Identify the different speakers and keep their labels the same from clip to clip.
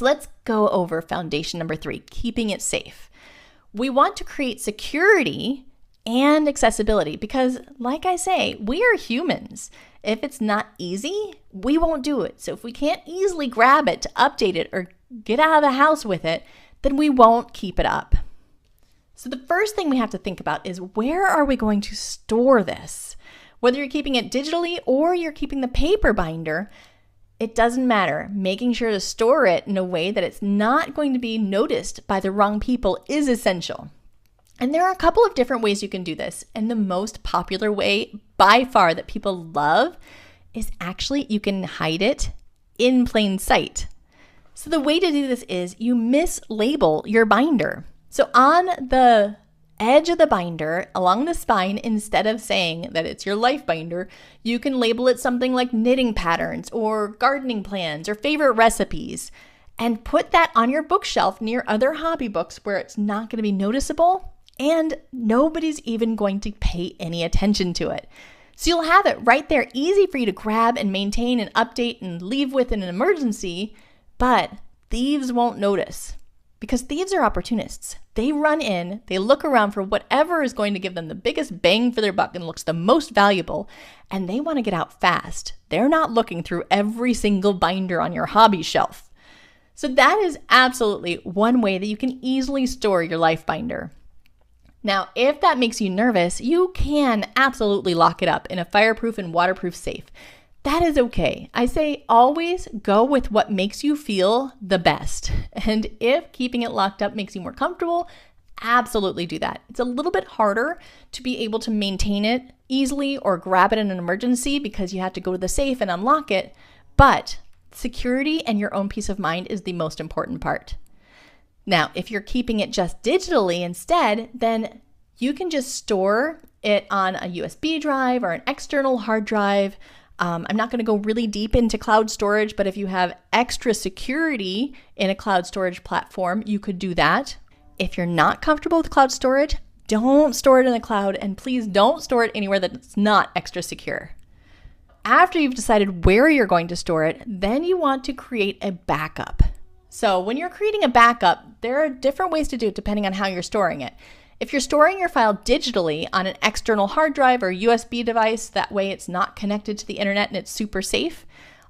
Speaker 1: So let's go over foundation number 3, keeping it safe. We want to create security and accessibility because, like I say, we are humans. If it's not easy, we won't do it. So if we can't easily grab it to update it or get out of the house with it, then we won't keep it up. So the first thing we have to think about is, where are we going to store this? Whether you're keeping it digitally or you're keeping the paper binder, it doesn't matter. Making sure to store it in a way that it's not going to be noticed by the wrong people is essential. And there are a couple of different ways you can do this. And the most popular way by far that people love is actually you can hide it in plain sight. So the way to do this is you mislabel your binder. So on the edge of the binder, along the spine, instead of saying that it's your life binder, you can label it something like knitting patterns or gardening plans or favorite recipes, and put that on your bookshelf near other hobby books where it's not going to be noticeable and nobody's even going to pay any attention to it. So you'll have it right there, easy for you to grab and maintain and update and leave with in an emergency, but thieves won't notice. Because thieves are opportunists. They run in, they look around for whatever is going to give them the biggest bang for their buck and looks the most valuable, and they want to get out fast. They're not looking through every single binder on your hobby shelf. So that is absolutely one way that you can easily store your life binder. Now, if that makes you nervous, you can absolutely lock it up in a fireproof and waterproof safe. That is okay. I say always go with what makes you feel the best. And if keeping it locked up makes you more comfortable, absolutely do that. It's a little bit harder to be able to maintain it easily or grab it in an emergency because you have to go to the safe and unlock it. But security and your own peace of mind is the most important part. Now, if you're keeping it just digitally instead, then you can just store it on a USB drive or an external hard drive. I'm not going to go really deep into cloud storage, but if you have extra security in a cloud storage platform, you could do that. If you're not comfortable with cloud storage, don't store it in the cloud, and please don't store it anywhere that's not extra secure. After you've decided where you're going to store it, then you want to create a backup. So when you're creating a backup, there are different ways to do it depending on how you're storing it. If you're storing your file digitally on an external hard drive or USB device, that way it's not connected to the internet and it's super safe,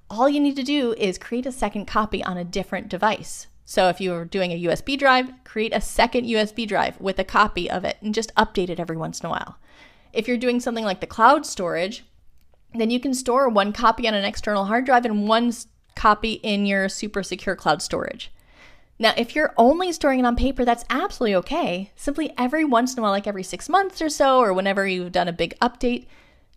Speaker 1: all you need to do is create a second copy on a different device. So if you're doing a USB drive, create a second USB drive with a copy of it and just update it every once in a while. If you're doing something like the cloud storage, then you can store one copy on an external hard drive and one copy in your super secure cloud storage. Now, if you're only storing it on paper, that's absolutely okay. Simply every once in a while, like every 6 months or so, or whenever you've done a big update,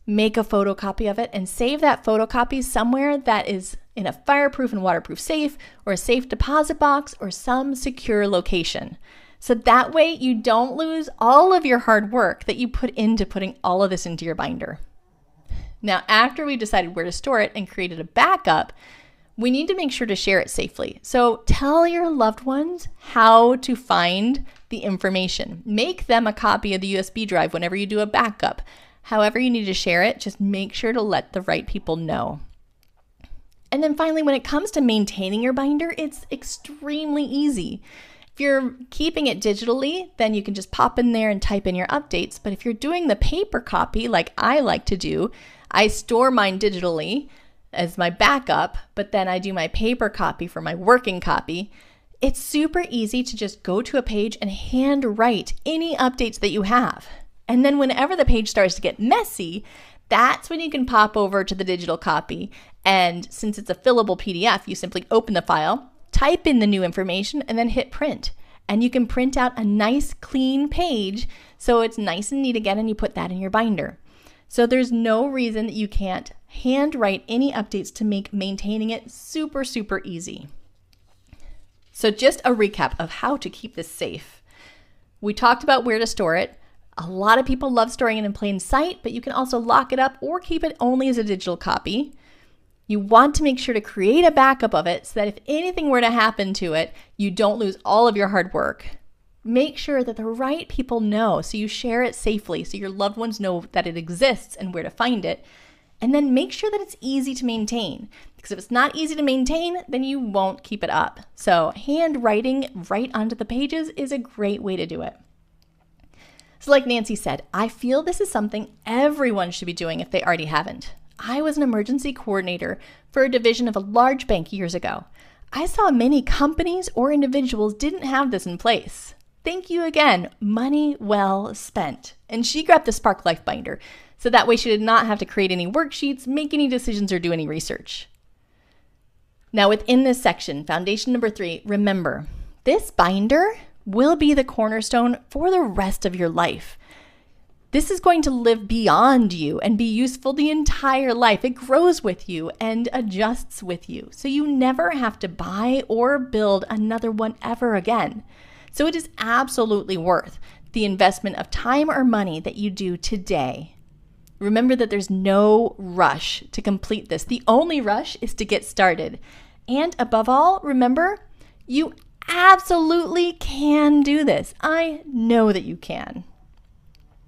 Speaker 1: make a photocopy of it and save that photocopy somewhere that is in a fireproof and waterproof safe or a safe deposit box or some secure location. So that way you don't lose all of your hard work that you put into putting all of this into your binder. Now, after we decided where to store it and created a backup, we need to make sure to share it safely. So tell your loved ones how to find the information. Make them a copy of the USB drive whenever you do a backup. However you need to share it, just make sure to let the right people know. And then finally, when it comes to maintaining your binder, it's extremely easy. If you're keeping it digitally, then you can just pop in there and type in your updates. But if you're doing the paper copy, like I like to do, I store mine digitally as my backup, but then I do my paper copy for my working copy. It's super easy to just go to a page and hand write any updates that you have. And then whenever the page starts to get messy, that's when you can pop over to the digital copy. And since it's a fillable PDF, you simply open the file, type in the new information, and then hit print. And you can print out a nice clean page so it's nice and neat again, and you put that in your binder. So there's no reason that you can't handwrite any updates to make maintaining it super, super easy. So just a recap of how to keep this safe. We talked about where to store it. A lot of people love storing it in plain sight, but you can also lock it up or keep it only as a digital copy. You want to make sure to create a backup of it so that if anything were to happen to it, you don't lose all of your hard work. Make sure that the right people know so you share it safely so your loved ones know that it exists and where to find it. And then make sure that it's easy to maintain. Because if it's not easy to maintain, then you won't keep it up. So handwriting right onto the pages is a great way to do it. So like Nancy said, I feel this is something everyone should be doing if they already haven't. I was an emergency coordinator for a division of a large bank years ago. I saw many companies or individuals didn't have this in place. Thank you again. Money well spent. And she grabbed the Spark Life binder, so that way she did not have to create any worksheets, make any decisions, or do any research. Now within this section, foundation number 3, remember, this binder will be the cornerstone for the rest of your life. This is going to live beyond you and be useful the entire life. It grows with you and adjusts with you, so you never have to buy or build another one ever again. So it is absolutely worth the investment of time or money that you do today. Remember that there's no rush to complete this. The only rush is to get started. And above all, remember, you absolutely can do this. I know that you can.